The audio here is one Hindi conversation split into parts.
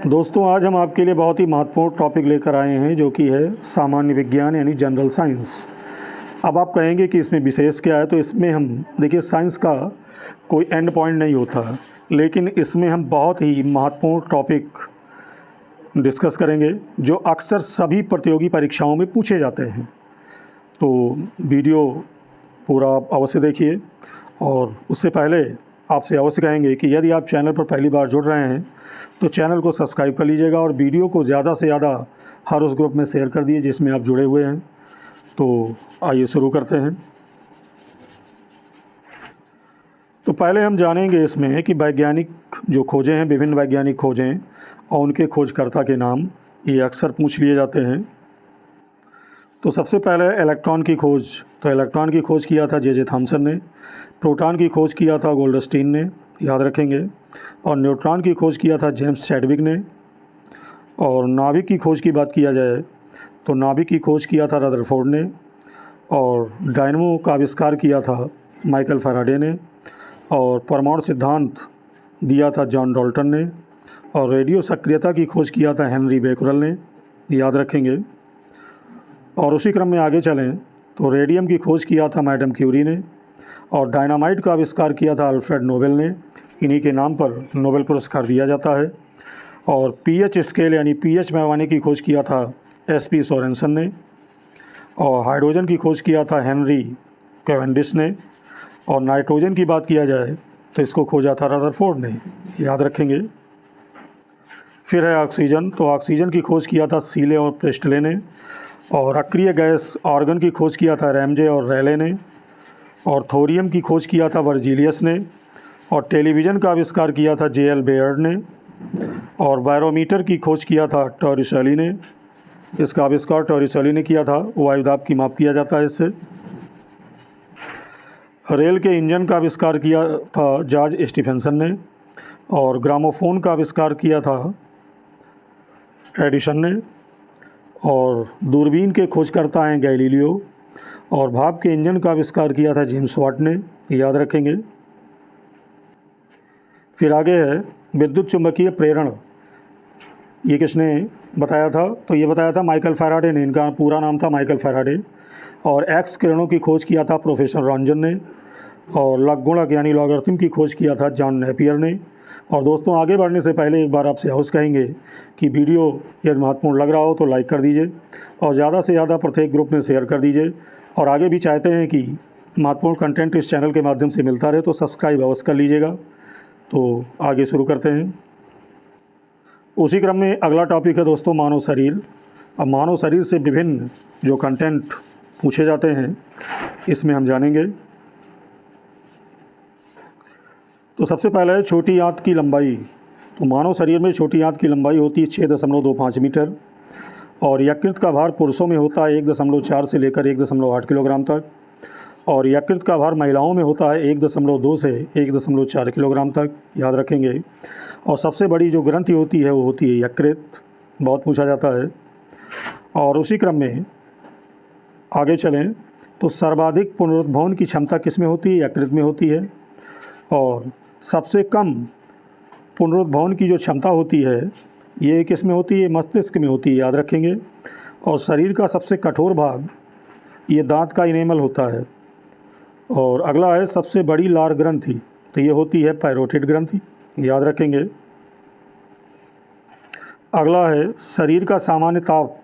दोस्तों, आज हम आपके लिए बहुत ही महत्वपूर्ण टॉपिक लेकर आए हैं, जो कि है सामान्य विज्ञान यानी जनरल साइंस। अब आप कहेंगे कि इसमें विशेष क्या है, तो इसमें हम देखिए साइंस का कोई एंड पॉइंट नहीं होता, लेकिन इसमें हम बहुत ही महत्वपूर्ण टॉपिक डिस्कस करेंगे जो अक्सर सभी प्रतियोगी परीक्षाओं में पूछे जाते हैं। तो वीडियो पूरा अवश्य देखिए, और उससे पहले आपसे अवश्य कहेंगे कि यदि आप चैनल पर पहली बार जुड़ रहे हैं तो चैनल को सब्सक्राइब कर लीजिएगा और वीडियो को ज़्यादा से ज़्यादा हर उस ग्रुप में शेयर कर दिए जिसमें आप जुड़े हुए हैं। तो आइए शुरू करते हैं। तो पहले हम जानेंगे इसमें कि वैज्ञानिक जो खोजें हैं, विभिन्न वैज्ञानिक खोजें और उनके खोजकर्ता के नाम ये अक्सर पूछ लिए जाते हैं। तो सबसे पहले इलेक्ट्रॉन की खोज, तो इलेक्ट्रॉन की खोज किया था जे थॉमसन ने। प्रोटॉन की खोज किया था गोल्डस्टीन ने, याद रखेंगे। और न्यूट्रॉन की खोज किया था जेम्स चैडविक ने। और नाभिक की खोज की बात किया जाए तो नाभिक की खोज किया था रदरफोर्ड ने। और डायनमो का आविष्कार किया था माइकल फैराडे ने। और परमाणु सिद्धांत दिया था जॉन डाल्टन ने। और रेडियो सक्रियता की खोज किया था हेनरी बेकरल ने, याद रखेंगे। और उसी क्रम में आगे चलें तो रेडियम की खोज किया था मैडम क्यूरी ने। और डायनामाइट का आविष्कार किया था अल्फ्रेड नोबेल ने। इन्हीं के नाम पर नोबेल पुरस्कार दिया जाता है। और पीएच स्केल यानी पीएच पैमाने की खोज किया था एसपी सोरेनसन ने। और हाइड्रोजन की खोज किया था हेनरी कैवेंडिश ने। और नाइट्रोजन की बात किया जाए तो इसको खोजा था रदरफोर्ड ने, याद रखेंगे। फिर है ऑक्सीजन, तो ऑक्सीजन की खोज किया था सीले और प्रेस्टले ने। और अक्रिय गैस आर्गन की खोज किया था रैमजे और रैले ने। और थोरियम की खोज किया था वर्जीलियस ने। और टेलीविज़न का आविष्कार किया था जे.एल. बेयर्ड ने। और बैरोमीटर की खोज किया था टॉरिसेली ने। इसका आविष्कार टॉरिसेली ने किया था, वायुदाब की माप किया जाता है इससे। रेल के इंजन का आविष्कार किया था जॉर्ज स्टीफेंसन ने। और ग्रामोफोन का आविष्कार किया था एडिसन ने। और दूरबीन के खोजकर्ता हैं गैलीलियो। और भाप के इंजन का आविष्कार किया था जेम्स वाट ने, याद रखेंगे। फिर आगे है विद्युत चुंबकीय प्रेरण। ये किसने बताया था, तो ये बताया था माइकल फैराडे ने। इनका पूरा नाम था माइकल फैराडे। और एक्स किरणों की खोज किया था प्रोफेसर रॉन्जन ने। और लघुगुणक यानी लॉगरिथम की खोज किया था जॉन नेपियर ने। और दोस्तों, आगे बढ़ने से पहले एक बार आपसे अवश्य कहेंगे कि वीडियो यदि महत्वपूर्ण लग रहा हो तो लाइक कर दीजिए और ज़्यादा से ज़्यादा प्रत्येक ग्रुप में शेयर कर दीजिए। और आगे भी चाहते हैं कि महत्वपूर्ण कंटेंट इस चैनल के माध्यम से मिलता रहे तो सब्सक्राइब अवश्य कर लीजिएगा। तो आगे शुरू करते हैं। उसी क्रम में अगला टॉपिक है दोस्तों मानव शरीर। अब मानव शरीर से विभिन्न जो कंटेंट पूछे जाते हैं इसमें हम जानेंगे। तो सबसे पहले है छोटी आंत की लंबाई। तो मानव शरीर में छोटी आंत की लंबाई होती है 6.25 मीटर। और यकृत का भार पुरुषों में होता है 1.4 से लेकर 1.8 किलोग्राम तक। और यकृत का भार महिलाओं में होता है 1.2 से 1.4 किलोग्राम तक, याद रखेंगे। और सबसे बड़ी जो ग्रंथि होती है वो होती है यकृत, बहुत पूछा जाता है। और उसी क्रम में आगे चलें तो सर्वाधिक पुनरुद्भवन की क्षमता किस में होती है, यकृत में होती है। और सबसे कम पुनरुद्भवन की जो क्षमता होती है ये किस में होती है, मस्तिष्क में होती है, याद रखेंगे। और शरीर का सबसे कठोर भाग ये दांत का इनेमल होता है। और अगला है सबसे बड़ी लार ग्रंथि, तो ये होती है पैरोटिड ग्रंथि, याद रखेंगे। अगला है शरीर का सामान्य ताप।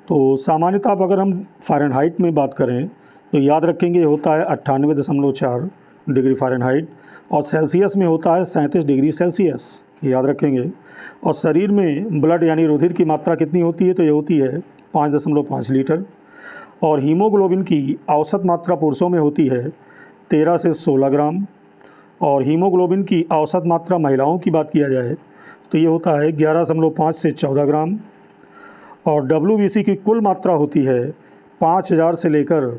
तो सामान्य ताप अगर हम फ़ारेनहाइट में बात करें तो याद रखेंगे होता है 98.4 डिग्री फ़ारेनहाइट। और सेल्सियस में होता है 37 डिग्री सेल्सियस, याद रखेंगे। और शरीर में ब्लड यानी रुधिर की मात्रा कितनी होती है, तो ये होती है 5.5 लीटर। और हीमोग्लोबिन की औसत मात्रा पुरुषों में होती है 13 से 16 ग्राम। और हीमोग्लोबिन की औसत मात्रा महिलाओं की बात किया जाए तो ये होता है 11.5 से 14 ग्राम। और WBC की कुल मात्रा होती है 5000 से लेकर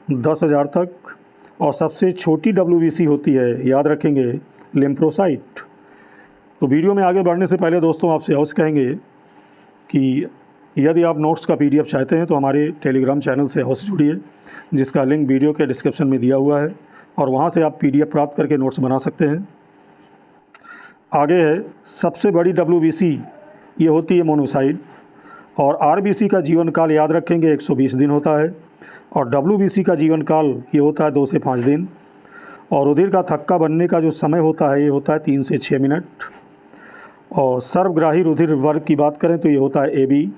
10,000 तक। और सबसे छोटी WBC होती है, याद रखेंगे, लिम्फोसाइट। तो वीडियो में आगे बढ़ने से पहले दोस्तों आपसे अवश्य कहेंगे कि यदि आप नोट्स का PDF चाहते हैं तो हमारे टेलीग्राम चैनल से अवश्य जुड़िए, जिसका लिंक वीडियो के डिस्क्रिप्शन में दिया हुआ है। और वहाँ से आप PDF प्राप्त करके नोट्स बना सकते हैं। आगे है सबसे बड़ी WBC, ये होती है मोनोसाइट। और RBC का जीवन काल याद रखेंगे 120 दिन होता है। और WBC का जीवन काल ये होता है 2 से 5 दिन। और रुधिर का थक्का बनने का जो समय होता है ये होता है 3 से 6 मिनट। और सर्वग्राही रुधिर वर्ग की बात करें तो ये होता है AB।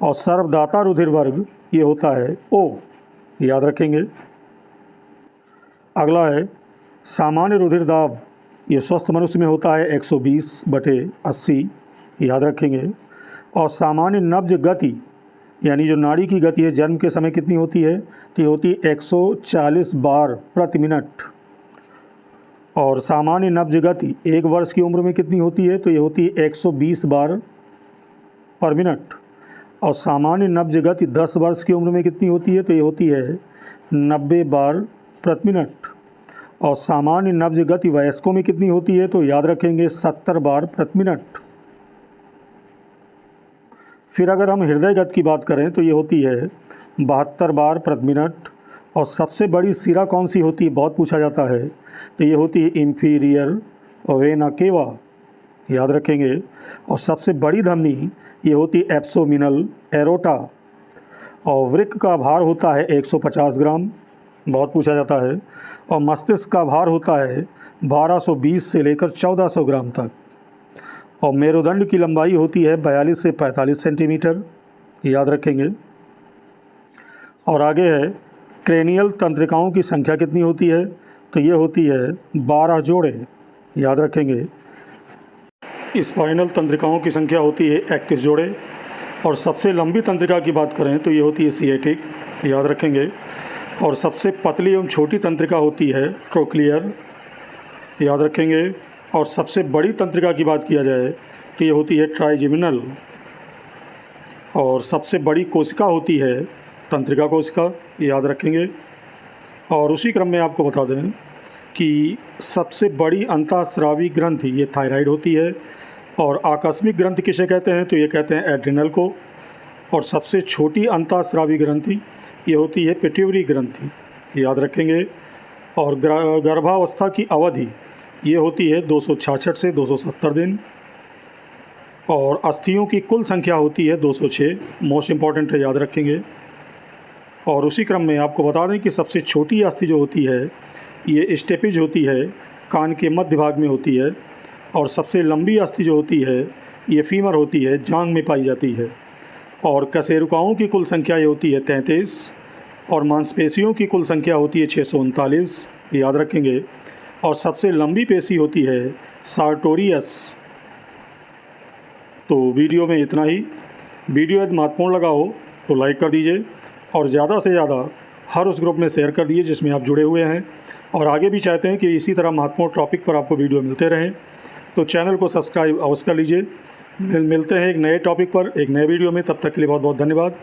और सर्वदाता रुधिर वर्ग ये होता है O, याद रखेंगे। अगला है सामान्य रुधिर दाब, ये स्वस्थ मनुष्य में होता है 120/80, याद रखेंगे। और सामान्य नब्ज गति, यानी जो नाड़ी की गति है जन्म के समय कितनी होती है, तो ये होती है 140 बार प्रति मिनट। और सामान्य नब्ज गति 1 वर्ष की उम्र में कितनी होती है, तो ये होती है 120 बार पर मिनट। और सामान्य नब्ज गति 10 वर्ष की उम्र में कितनी होती है, तो ये होती है 90 बार प्रति मिनट। और सामान्य नब्ज गति वयस्कों में कितनी होती है, तो याद रखेंगे 70 बार प्रति मिनट। फिर अगर हम हृदय गति की बात करें तो ये होती है 72 बार प्रति मिनट। और सबसे बड़ी सिरा कौन सी होती है, बहुत पूछा जाता है, तो ये होती है इंफीरियर वेना केवा, याद रखेंगे। और सबसे बड़ी धमनी ये होती है एब्डोमिनल एरोटा। और वृक्क का भार होता है 150 ग्राम, बहुत पूछा जाता है। और मस्तिष्क का भार होता है 1220 से लेकर 1400 ग्राम तक। और मेरुदंड की लंबाई होती है 42 से 45 सेंटीमीटर, याद रखेंगे। और आगे है क्रेनियल तंत्रिकाओं की संख्या कितनी होती है, तो ये होती है 12 जोड़े, याद रखेंगे। स्पाइनल तंत्रिकाओं की संख्या होती है 31 जोड़े। और सबसे लंबी तंत्रिका की बात करें तो ये होती है सिएटिक, याद रखेंगे। और सबसे पतली एवं छोटी तंत्रिका होती है ट्रोक्लियर, याद रखेंगे। और सबसे बड़ी तंत्रिका की बात किया जाए तो ये होती है ट्राइजेमिनल। और सबसे बड़ी कोशिका होती है तंत्रिका कोशिका, याद रखेंगे। और उसी क्रम में आपको बता दें कि सबसे बड़ी अंतःस्रावी ग्रंथि ये थायराइड होती है। और आकस्मिक ग्रंथि किसे कहते हैं, तो ये कहते हैं एड्रिनल को। और सबसे छोटी अंतःस्रावी ग्रंथि ये होती है पिट्यूटरी ग्रंथि, याद रखेंगे। और गर्भावस्था की अवधि ये होती है 266 से 270 दिन। और अस्थियों की कुल संख्या होती है 206, मोस्ट इम्पॉर्टेंट है, याद रखेंगे। और उसी क्रम में आपको बता दें कि सबसे छोटी अस्थि जो होती है ये स्टेपिज होती है, कान के मध्य भाग में होती है। और सबसे लंबी अस्थि जो होती है ये फीमर होती है, जांघ में पाई जाती है। और कशेरुकाओं की कुल संख्या ये होती है 33। और मांसपेशियों की कुल संख्या होती है 639, याद रखेंगे। और सबसे लंबी पेशी होती है सार्टोरियस। तो वीडियो में इतना ही। वीडियो यदि महत्वपूर्ण लगा हो तो लाइक कर दीजिए और ज़्यादा से ज़्यादा हर उस ग्रुप में शेयर कर दीजिए जिसमें आप जुड़े हुए हैं और आगे भी चाहते हैं कि इसी तरह महत्वपूर्ण टॉपिक पर आपको वीडियो मिलते रहें, तो चैनल को सब्सक्राइब अवश्य कर लीजिए। मिलते हैं एक नए टॉपिक पर एक नए वीडियो में, तब तक के लिए बहुत बहुत धन्यवाद।